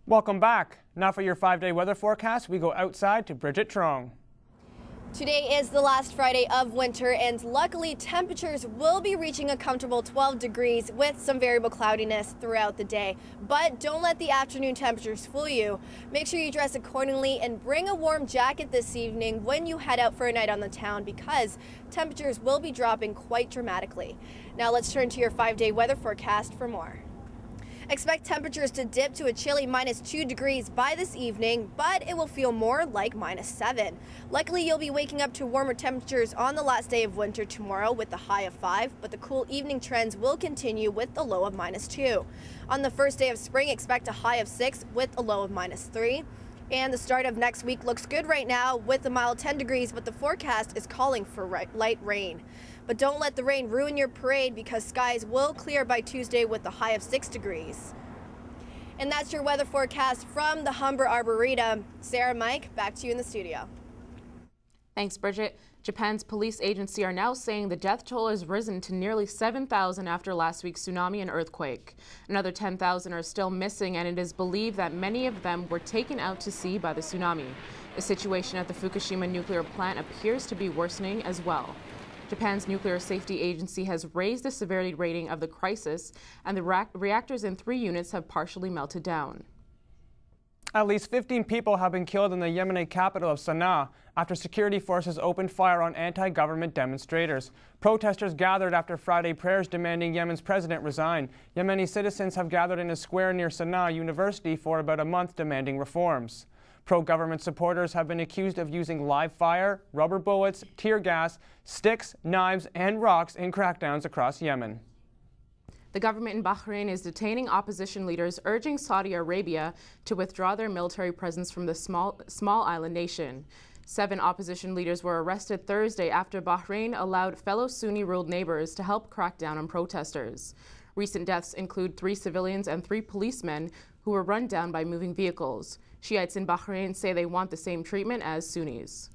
Welcome back. Now for your 5-day weather forecast, we go outside to Bridget Trong. Today is the last Friday of winter, and luckily temperatures will be reaching a comfortable 12 degrees with some variable cloudiness throughout the day. But don't let the afternoon temperatures fool you. Make sure you dress accordingly and bring a warm jacket this evening when you head out for a night on the town, because temperatures will be dropping quite dramatically. Now let's turn to your 5-day weather forecast for more. Expect temperatures to dip to a chilly -2 degrees by this evening, but it will feel more like -7. Luckily, you'll be waking up to warmer temperatures on the last day of winter tomorrow with the high of 5, but the cool evening trends will continue with the low of -2. On the first day of spring, expect a high of 6 with a low of -3. And the start of next week looks good right now with a mild 10 degrees, but the forecast is calling for light rain. But don't let the rain ruin your parade, because skies will clear by Tuesday with a high of 6 degrees. And that's your weather forecast from the Humber Arboretum. Sarah, Mike, back to you in the studio. Thanks, Bridget. Japan's police agency are now saying the death toll has risen to nearly 7,000 after last week's tsunami and earthquake. Another 10,000 are still missing, and it is believed that many of them were taken out to sea by the tsunami. The situation at the Fukushima nuclear plant appears to be worsening as well. Japan's nuclear safety agency has raised the severity rating of the crisis, and the reactors in 3 units have partially melted down. At least 15 people have been killed in the Yemeni capital of Sana'a after security forces opened fire on anti-government demonstrators. Protesters gathered after Friday prayers demanding Yemen's president resign. Yemeni citizens have gathered in a square near Sana'a University for about a month demanding reforms. Pro-government supporters have been accused of using live fire, rubber bullets, tear gas, sticks, knives, and rocks in crackdowns across Yemen. The government in Bahrain is detaining opposition leaders, urging Saudi Arabia to withdraw their military presence from the small island nation. 7 opposition leaders were arrested Thursday after Bahrain allowed fellow Sunni-ruled neighbors to help crack down on protesters. Recent deaths include 3 civilians and 3 policemen who were run down by moving vehicles. Shiites in Bahrain say they want the same treatment as Sunnis.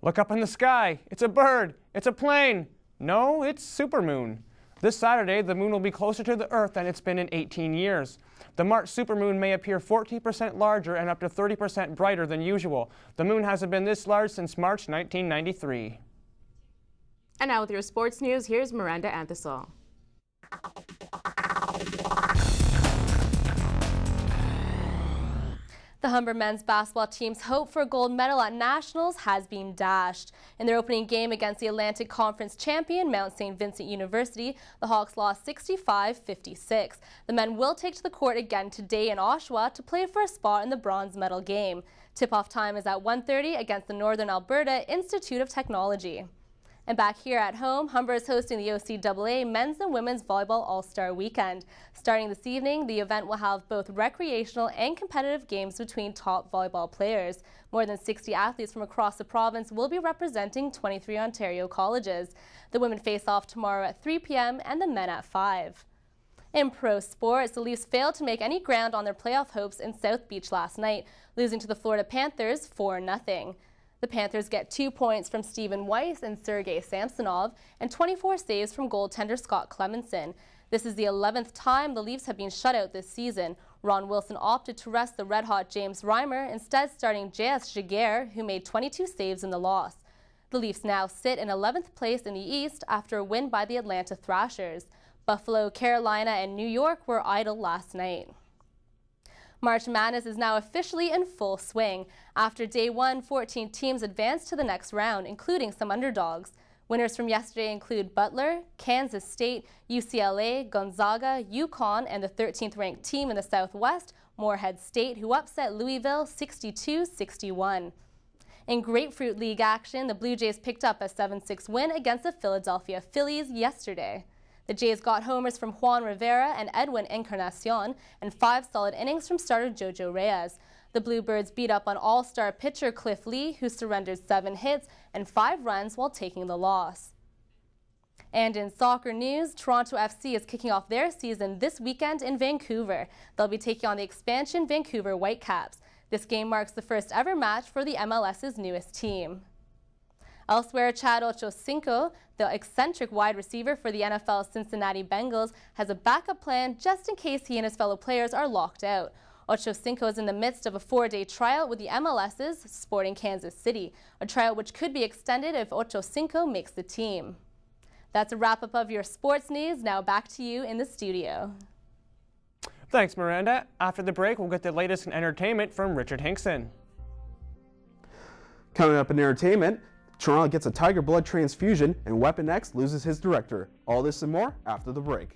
Look up in the sky. It's a bird. It's a plane. No, it's supermoon. This Saturday, the moon will be closer to the Earth than it's been in 18 years. The March supermoon may appear 40% larger and up to 30% brighter than usual. The moon hasn't been this large since March 1993. And now with your sports news, here's Miranda Anthesol. The Humber men's basketball team's hope for a gold medal at Nationals has been dashed. In their opening game against the Atlantic Conference champion, Mount St. Vincent University, the Hawks lost 65-56. The men will take to the court again today in Oshawa to play for a spot in the bronze medal game. Tip-off time is at 1:30 against the Northern Alberta Institute of Technology. And back here at home, Humber is hosting the OCAA Men's and Women's Volleyball All-Star Weekend. Starting this evening, the event will have both recreational and competitive games between top volleyball players. More than 60 athletes from across the province will be representing 23 Ontario colleges. The women face off tomorrow at 3 p.m. and the men at 5. In pro sports, the Leafs failed to make any ground on their playoff hopes in South Beach last night, losing to the Florida Panthers 4-0. The Panthers get 2 points from Stephen Weiss and Sergei Samsonov and 24 saves from goaltender Scott Clemenson. This is the 11th time the Leafs have been shut out this season. Ron Wilson opted to rest the red-hot James Reimer, instead starting J.S. Giguere, who made 22 saves in the loss. The Leafs now sit in 11th place in the East after a win by the Atlanta Thrashers. Buffalo, Carolina, and New York were idle last night. March Madness is now officially in full swing. After day 1, 14 teams advanced to the next round, including some underdogs. Winners from yesterday include Butler, Kansas State, UCLA, Gonzaga, UConn, and the 13th ranked team in the Southwest, Morehead State, who upset Louisville 62-61. In Grapefruit League action, the Blue Jays picked up a 7-6 win against the Philadelphia Phillies yesterday. The Jays got homers from Juan Rivera and Edwin Encarnacion and 5 solid innings from starter Jojo Reyes. The Bluebirds beat up on all-star pitcher Cliff Lee, who surrendered 7 hits and 5 runs while taking the loss. And in soccer news, Toronto FC is kicking off their season this weekend in Vancouver. They'll be taking on the expansion Vancouver Whitecaps. This game marks the first ever match for the MLS's newest team. Elsewhere, Chad Ochocinco, the eccentric wide receiver for the NFL's Cincinnati Bengals, has a backup plan just in case he and his fellow players are locked out. Ocho Cinco is in the midst of a 4-day tryout with the MLS's Sporting Kansas City, a tryout which could be extended if Ocho Cinco makes the team. That's a wrap-up of your sports news. Now back to you in the studio. Thanks, Miranda. After the break, we'll get the latest in entertainment from Richard Hinkson. Coming up in entertainment, Toronto gets a Tiger blood transfusion and Weapon X loses his director. All this and more after the break.